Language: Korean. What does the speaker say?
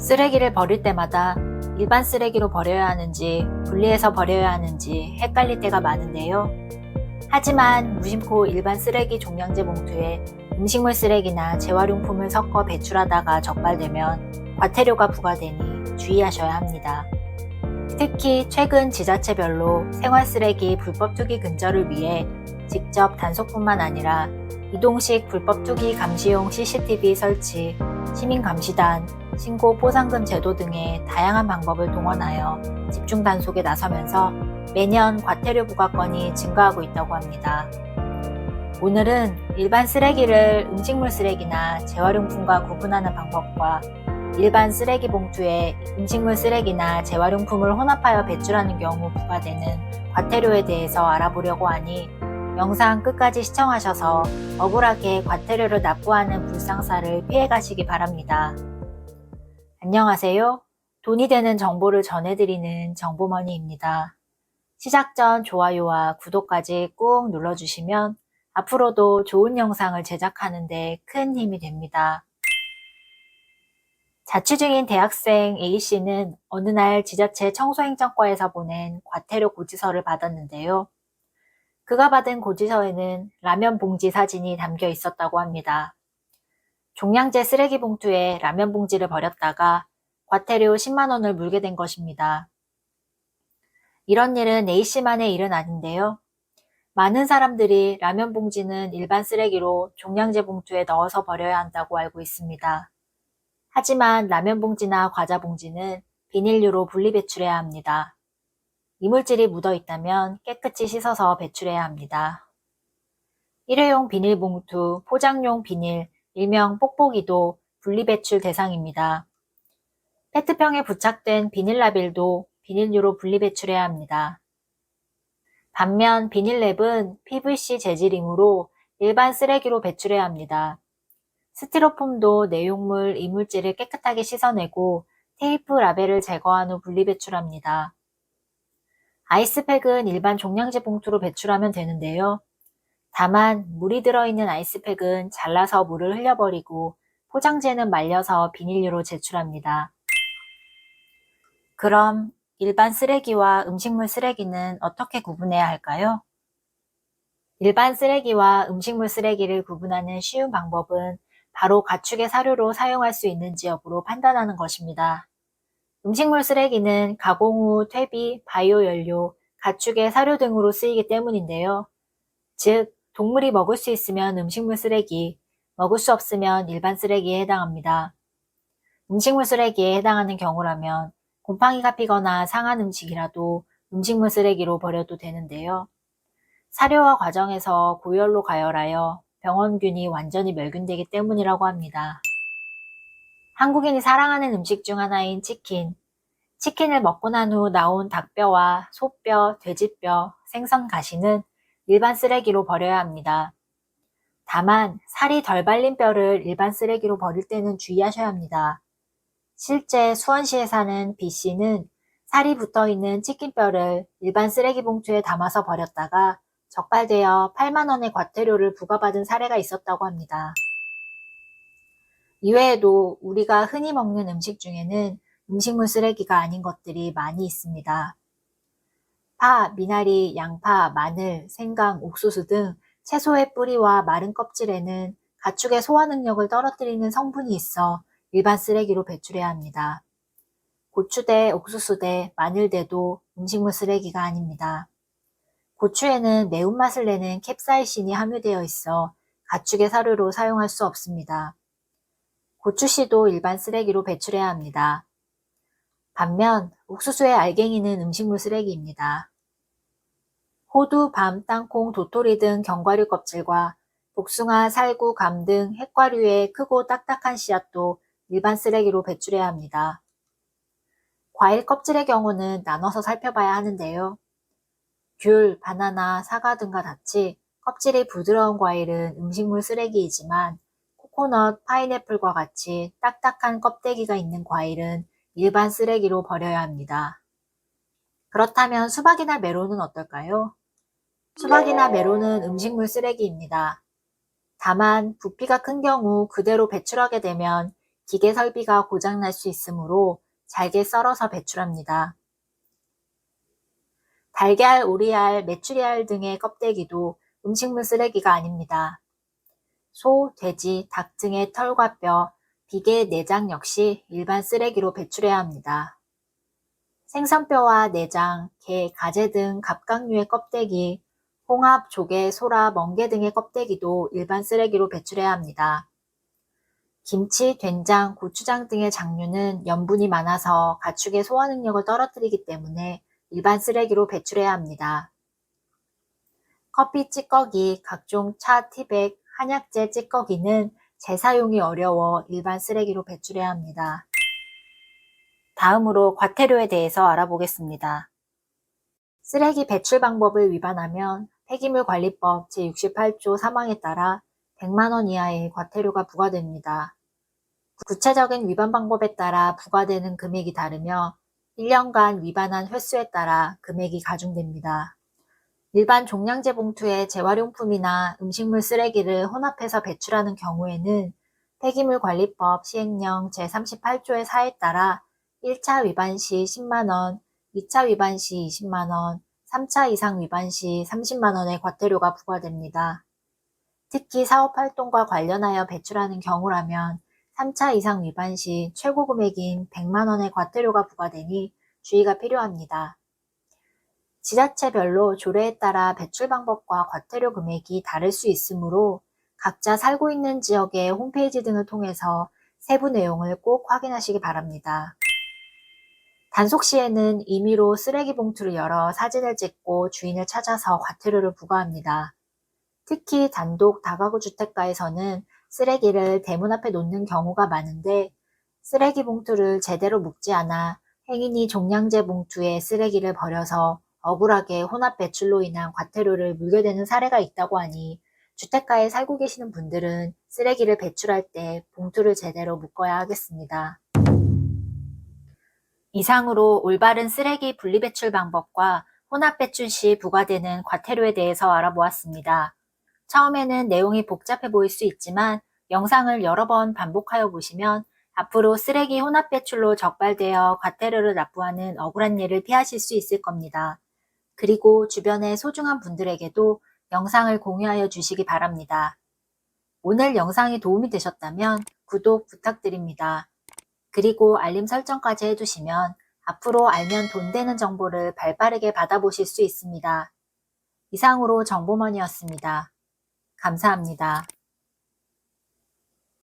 쓰레기를 버릴 때마다 일반 쓰레기로 버려야 하는지 분리해서 버려야 하는지 헷갈릴 때가 많은데요. 하지만 무심코 일반 쓰레기 종량제 봉투에 음식물 쓰레기나 재활용품을 섞어 배출하다가 적발되면 과태료가 부과되니 주의하셔야 합니다. 특히 최근 지자체별로 생활쓰레기 불법 투기 근절을 위해 직접 단속뿐만 아니라 이동식 불법 투기 감시용 CCTV 설치, 시민감시단, 신고 포상금 제도 등의 다양한 방법을 동원하여 집중 단속에 나서면서 매년 과태료 부과건이 증가하고 있다고 합니다. 오늘은 일반 쓰레기를 음식물 쓰레기나 재활용품과 구분하는 방법과 일반 쓰레기 봉투에 음식물 쓰레기나 재활용품을 혼합하여 배출하는 경우 부과되는 과태료에 대해서 알아보려고 하니 영상 끝까지 시청하셔서 억울하게 과태료를 납부하는 불상사를 피해가시기 바랍니다. 안녕하세요. 돈이 되는 정보를 전해드리는 정보머니입니다. 시작 전 좋아요와 구독까지 꾹 눌러주시면 앞으로도 좋은 영상을 제작하는 데 큰 힘이 됩니다. 자취 중인 대학생 A씨는 어느 날 지자체 청소행정과에서 보낸 과태료 고지서를 받았는데요. 그가 받은 고지서에는 라면 봉지 사진이 담겨 있었다고 합니다. 종량제 쓰레기 봉투에 라면 봉지를 버렸다가 과태료 10만 원을 물게 된 것입니다. 이런 일은 A씨만의 일은 아닌데요. 많은 사람들이 라면 봉지는 일반 쓰레기로 종량제 봉투에 넣어서 버려야 한다고 알고 있습니다. 하지만 라면 봉지나 과자 봉지는 비닐류로 분리 배출해야 합니다. 이물질이 묻어 있다면 깨끗이 씻어서 배출해야 합니다. 일회용 비닐봉투, 포장용 비닐, 일명 뽁뽁이도 분리 배출 대상입니다. 페트병에 부착된 비닐라벨도 비닐류로 분리 배출해야 합니다. 반면 비닐랩은 PVC 재질이므로 일반 쓰레기로 배출해야 합니다. 스티로폼도 내용물, 이물질을 깨끗하게 씻어내고 테이프 라벨을 제거한 후 분리 배출합니다. 아이스팩은 일반 종량제 봉투로 배출하면 되는데요. 다만 물이 들어있는 아이스팩은 잘라서 물을 흘려버리고 포장재는 말려서 비닐류로 제출합니다. 그럼 일반 쓰레기와 음식물 쓰레기는 어떻게 구분해야 할까요? 일반 쓰레기와 음식물 쓰레기를 구분하는 쉬운 방법은 바로 가축의 사료로 사용할 수 있는지 여부로 판단하는 것입니다. 음식물 쓰레기는 가공 후 퇴비, 바이오 연료, 가축의 사료 등으로 쓰이기 때문인데요. 즉, 동물이 먹을 수 있으면 음식물 쓰레기, 먹을 수 없으면 일반 쓰레기에 해당합니다. 음식물 쓰레기에 해당하는 경우라면 곰팡이가 피거나 상한 음식이라도 음식물 쓰레기로 버려도 되는데요. 사료화 과정에서 고열로 가열하여 병원균이 완전히 멸균되기 때문이라고 합니다. 한국인이 사랑하는 음식 중 하나인 치킨. 치킨을 먹고 난 후 나온 닭뼈와 소뼈, 돼지뼈, 생선 가시는 일반 쓰레기로 버려야 합니다. 다만 살이 덜 발린 뼈를 일반 쓰레기로 버릴 때는 주의하셔야 합니다. 실제 수원시에 사는 B씨는 살이 붙어있는 치킨뼈를 일반 쓰레기 봉투에 담아서 버렸다가 적발되어 8만 원의 과태료를 부과받은 사례가 있었다고 합니다. 이외에도 우리가 흔히 먹는 음식 중에는 음식물 쓰레기가 아닌 것들이 많이 있습니다. 파, 미나리, 양파, 마늘, 생강, 옥수수 등 채소의 뿌리와 마른 껍질에는 가축의 소화 능력을 떨어뜨리는 성분이 있어 일반 쓰레기로 배출해야 합니다. 고추대, 옥수수대, 마늘대도 음식물 쓰레기가 아닙니다. 고추에는 매운맛을 내는 캡사이신이 함유되어 있어 가축의 사료로 사용할 수 없습니다. 고추씨도 일반 쓰레기로 배출해야 합니다. 반면 옥수수의 알갱이는 음식물 쓰레기입니다. 호두, 밤, 땅콩, 도토리 등 견과류 껍질과 복숭아, 살구, 감 등 핵과류의 크고 딱딱한 씨앗도 일반 쓰레기로 배출해야 합니다. 과일 껍질의 경우는 나눠서 살펴봐야 하는데요. 귤, 바나나, 사과 등과 같이 껍질이 부드러운 과일은 음식물 쓰레기이지만 코코넛, 파인애플과 같이 딱딱한 껍데기가 있는 과일은 일반 쓰레기로 버려야 합니다. 그렇다면 수박이나 메론은 어떨까요? 수박이나 메론은 음식물 쓰레기입니다. 다만 부피가 큰 경우 그대로 배출하게 되면 기계 설비가 고장날 수 있으므로 잘게 썰어서 배출합니다. 달걀, 오리알, 메추리알 등의 껍데기도 음식물 쓰레기가 아닙니다. 소, 돼지, 닭 등의 털과 뼈, 비계, 내장 역시 일반 쓰레기로 배출해야 합니다. 생선뼈와 내장, 게, 가재 등 갑각류의 껍데기, 홍합, 조개, 소라, 멍게 등의 껍데기도 일반 쓰레기로 배출해야 합니다. 김치, 된장, 고추장 등의 장류는 염분이 많아서 가축의 소화 능력을 떨어뜨리기 때문에 일반 쓰레기로 배출해야 합니다. 커피 찌꺼기, 각종 차, 티백, 한약재 찌꺼기는 재사용이 어려워 일반 쓰레기로 배출해야 합니다. 다음으로 과태료에 대해서 알아보겠습니다. 쓰레기 배출 방법을 위반하면 폐기물관리법 제68조 3항에 따라 100만원 이하의 과태료가 부과됩니다. 구체적인 위반 방법에 따라 부과되는 금액이 다르며 1년간 위반한 횟수에 따라 금액이 가중됩니다. 일반 종량제 봉투에 재활용품이나 음식물 쓰레기를 혼합해서 배출하는 경우에는 폐기물관리법 시행령 제38조의 4에 따라 1차 위반 시 10만원, 2차 위반 시 20만원, 3차 이상 위반 시 30만원의 과태료가 부과됩니다. 특히 사업활동과 관련하여 배출하는 경우라면 3차 이상 위반 시 최고 금액인 100만원의 과태료가 부과되니 주의가 필요합니다. 지자체별로 조례에 따라 배출 방법과 과태료 금액이 다를 수 있으므로 각자 살고 있는 지역의 홈페이지 등을 통해서 세부 내용을 꼭 확인하시기 바랍니다. 단속 시에는 임의로 쓰레기 봉투를 열어 사진을 찍고 주인을 찾아서 과태료를 부과합니다. 특히 단독 다가구 주택가에서는 쓰레기를 대문 앞에 놓는 경우가 많은데 쓰레기 봉투를 제대로 묶지 않아 행인이 종량제 봉투에 쓰레기를 버려서 억울하게 혼합 배출로 인한 과태료를 물게 되는 사례가 있다고 하니 주택가에 살고 계시는 분들은 쓰레기를 배출할 때 봉투를 제대로 묶어야 하겠습니다. 이상으로 올바른 쓰레기 분리배출 방법과 혼합 배출 시 부과되는 과태료에 대해서 알아보았습니다. 처음에는 내용이 복잡해 보일 수 있지만 영상을 여러 번 반복하여 보시면 앞으로 쓰레기 혼합 배출로 적발되어 과태료를 납부하는 억울한 일을 피하실 수 있을 겁니다. 그리고 주변의 소중한 분들에게도 영상을 공유하여 주시기 바랍니다. 오늘 영상이 도움이 되셨다면 구독 부탁드립니다. 그리고 알림 설정까지 해주시면 앞으로 알면 돈 되는 정보를 발빠르게 받아보실 수 있습니다. 이상으로 정보먼이었습니다. 감사합니다.